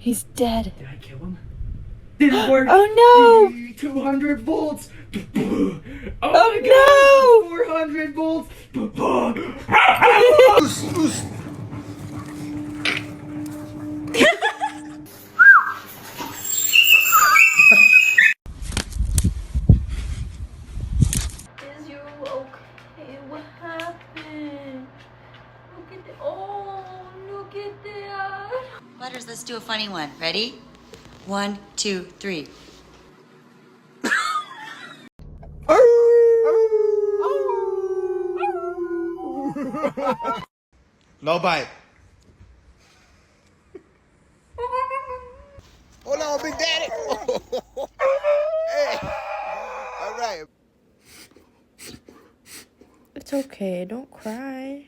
He's dead. Did I kill him? Didn't work. Oh no! 200 volts. Oh, Oh my God. 400 volts. Is you okay? What happened? Look at the. Oh, look at that. Butters, let's do a funny one. Ready? 1, 2, 3. No bite. Hold on, Big Daddy. Hey. All right. It's okay. Don't cry.